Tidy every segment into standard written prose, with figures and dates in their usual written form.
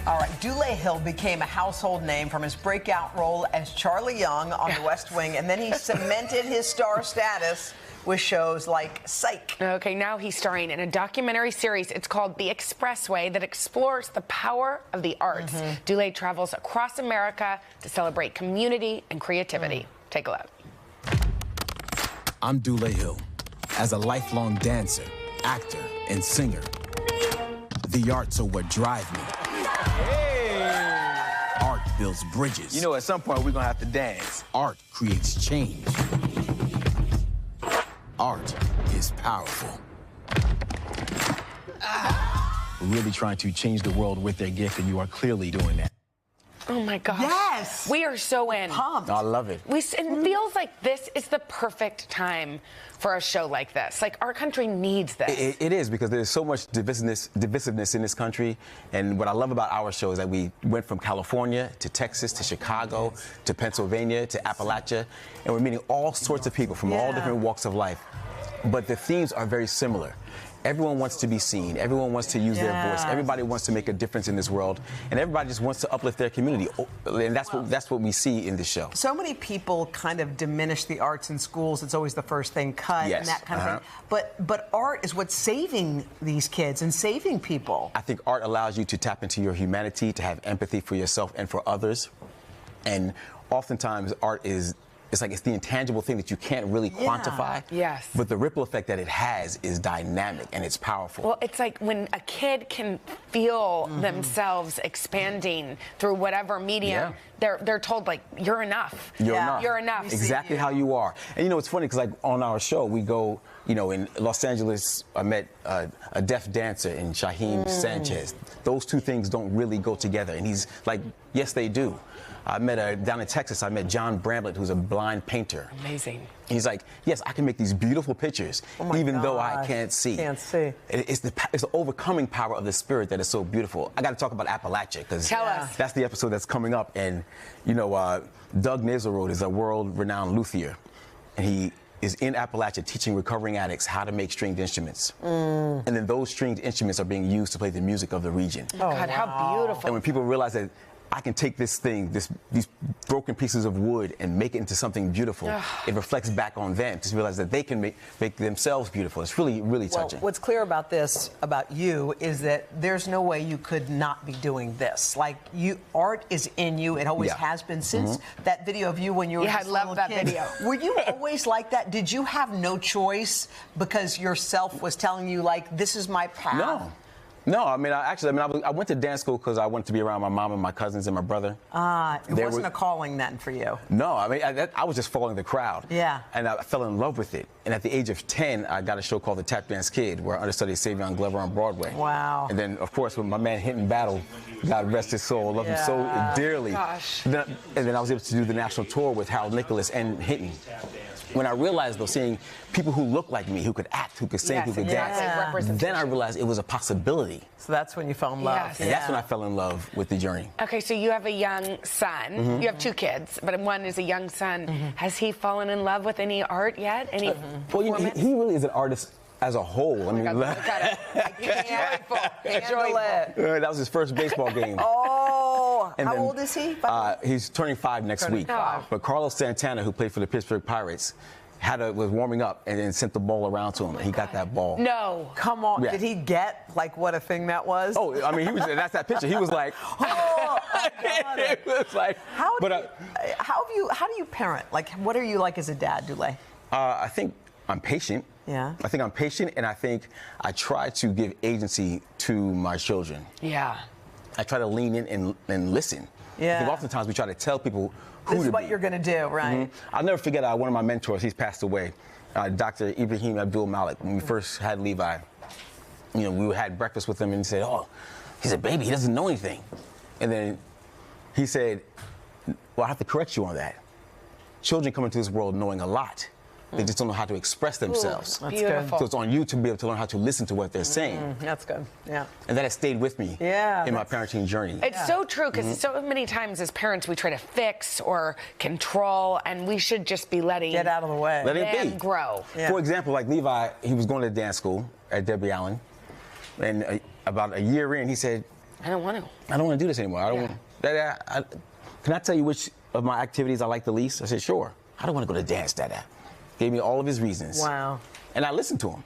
All right, Dulé Hill became a household name from his breakout role as Charlie Young on The West Wing, and then he cemented his star status with shows like Psych. Okay, now he's starring in a documentary series. It's called The Expressway that explores the power of the arts. Dulé travels across America to celebrate community and creativity. Take a look. I'm Dulé Hill. As a lifelong dancer, actor, and singer, the arts are what drive me. Art builds bridges. You know, at some point, we're gonna have to dance. Art creates change. Art is powerful. We're really trying to change the world with their gift, and you are clearly doing that. Oh my gosh. Yes. We are so in. Pumped. I love it. It feels like this is the perfect time for a show like this. Like, our country needs this. It is, because there's so much divisiveness in this country. And what I love about our show is that we went from California to Texas to Chicago to Pennsylvania to Appalachia. And we're meeting all sorts of people from all different walks of life. But the themes are very similar. Everyone wants to be seen. Everyone wants to use their voice. Everybody wants to make a difference in this world, and everybody just wants to uplift their community. And that's what we see in this show. So many people kind of diminish the arts in schools. It's always the first thing cut and that kind of thing. But art is what's saving these kids and saving people. I think art allows you to tap into your humanity, to have empathy for yourself and for others. And oftentimes art is it's the intangible thing that you can't really quantify. Yes. But the ripple effect that it has is dynamic and it's powerful. Well, it's like when a kid can feel themselves expanding through whatever medium, they're told, like, you're enough. You're enough. You're enough. Exactly how you are. And you know, it's funny because, like, on our show, we go, you know, in Los Angeles, I met a deaf dancer in Shaheem Sanchez. Those two things don't really go together. And he's like, yes, they do. I met down in Texas, I met John Bramlett, who's a blind painter. Amazing. He's like, yes, I can make these beautiful pictures, even though I can't see. Can't see. It's the overcoming power of the spirit that is so beautiful. I got to talk about Appalachia, because that's the episode that's coming up. And, you know, Doug Nazelrode is a world-renowned luthier, and he is in Appalachia teaching recovering addicts how to make stringed instruments. And then those stringed instruments are being used to play the music of the region. Oh, God, how beautiful. And when people realize that I can take this thing, these broken pieces of wood, and make it into something beautiful, it reflects back on them to realize that they can make themselves beautiful. It's really, really touching. Well, what's clear about this, about you, is that there's no way you could not be doing this. Like, art is in you. It always has been since that video of you when you were just a little kid. I love that video. Were you always like that? Did you have no choice because yourself was telling you, like, this is my path? No, I mean, I went to dance school because I wanted to be around my mom and my cousins and my brother. It wasn't a calling then for you. No, I mean, I was just following the crowd. Yeah. And I fell in love with it. And at the age of 10, I got a show called The Tap Dance Kid, where I understudied Savion Glover on Broadway. Wow. And then, of course, when my man Hinton Battle, God rest his soul, I love him so dearly. Gosh. And then I was able to do the national tour with Harold Nicholas and Hinton. When I realized, though, seeing people who looked like me, who could act, who could sing, who could dance, then I realized it was a possibility. So that's when you fell in love. Yes. And that's when I fell in love with the journey. Okay, so you have a young son. You have two kids, but one is a young son. Has he fallen in love with any art yet? Any Well, you know, he really is an artist as a whole. I mean, that was his first baseball game. And how then, old is he? He's turning 5 next week. But Carlos Santana, who played for the Pittsburgh Pirates, was warming up and then sent the ball around to him. And he got that ball. No. Come on. Yeah. Did he get, like, what a thing that was? Oh, I mean, that's that picture. He was like, oh, it was like, how do you parent? Like, what are you like as a dad, Dulé? I think I'm patient. Yeah. I think I'm patient, and I think I try to give agency to my children. Yeah. I try to lean in and listen. Yeah. I think oftentimes we try to tell people who this is what you're going to do, right? I'll never forget one of my mentors. He's passed away, Dr. Ibrahim Abdul Malik. When we first had Levi, you know, we had breakfast with him, and he said, "Oh, he's a baby. He doesn't know anything." And then he said, "Well, I have to correct you on that. Children come into this world knowing a lot. They just don't know how to express themselves." Ooh, that's beautiful. So it's on you to be able to learn how to listen to what they're saying. That's good. Yeah. And that has stayed with me in my parenting journey. It's so true, because so many times as parents we try to fix or control, and we should just be letting get out of the way. Let it them be. grow. Yeah. For example, like Levi, he was going to dance school at Debbie Allen, and about a year in, he said, I don't want to. I don't want to do this anymore. I don't want. Can I tell you which of my activities I like the least? I said, sure. I don't want to go to dance, Dada. Gave me all of his reasons. Wow. And I listened to him.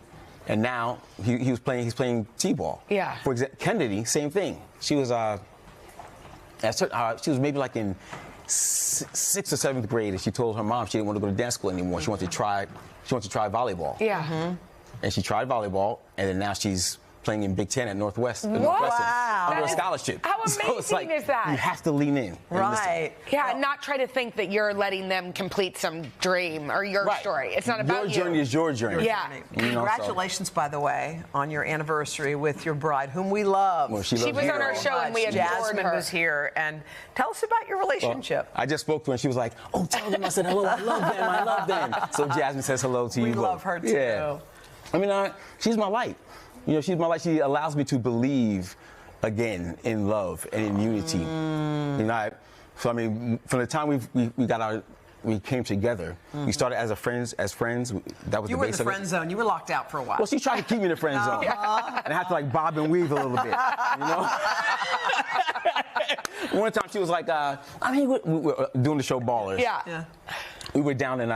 And now he's playing T-ball. Yeah. For example, Kennedy, same thing. She was she was maybe like in 6th or 7th grade, and she told her mom she didn't want to go to dance school anymore. She wanted to try volleyball. Yeah. Mm-hmm. And she tried volleyball, and then now she's playing in Big Ten at Northwestern Wow. under a That is- scholarship. how So it's like, amazing is that? You have to lean in. and Right. Yeah, and not try to think that you're letting them complete some dream or your Right. story. It's not about your journey is your journey. Yeah. You know, Congratulations, by the way, on your anniversary with your bride, whom we love. Well, she She loves was you on our all. show and we adored Jasmine her. was here, and tell us about your relationship. I just spoke to her and she was like, "Oh, tell them I said hello. I love them. I love them." So Jasmine says hello to you. We both. love her, too. Yeah. I mean, she's my light. You know, she's my light. She allows me to believe again in love and in unity. You know, so I mean, from the time we came together, we started as friends. That was You the were in base the of it. friend zone. You were locked out for a while. Well, she tried to keep me in the friend zone, and I had to like bob and weave a little bit, you know. One time she was like, I mean, we were doing the show Ballers. Yeah. We were down in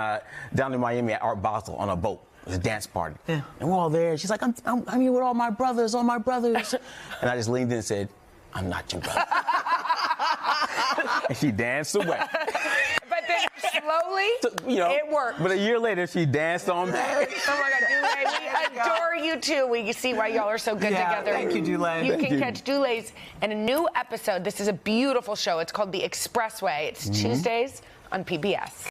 Miami at Art Basel on a boat. It was a dance party. Yeah. And we're all there. She's like, I'm here with all my brothers. And I just leaned in and said, I'm not your brother. And she danced away. But then slowly, it worked. But a year later, she danced on back. Oh my God, Dulé, we adore you too. We see why y'all are so good together. Thank you, Dulé. You Thank can you. catch Dulé's in a new episode. This is a beautiful show. It's called The Expressway. It's Tuesdays on PBS.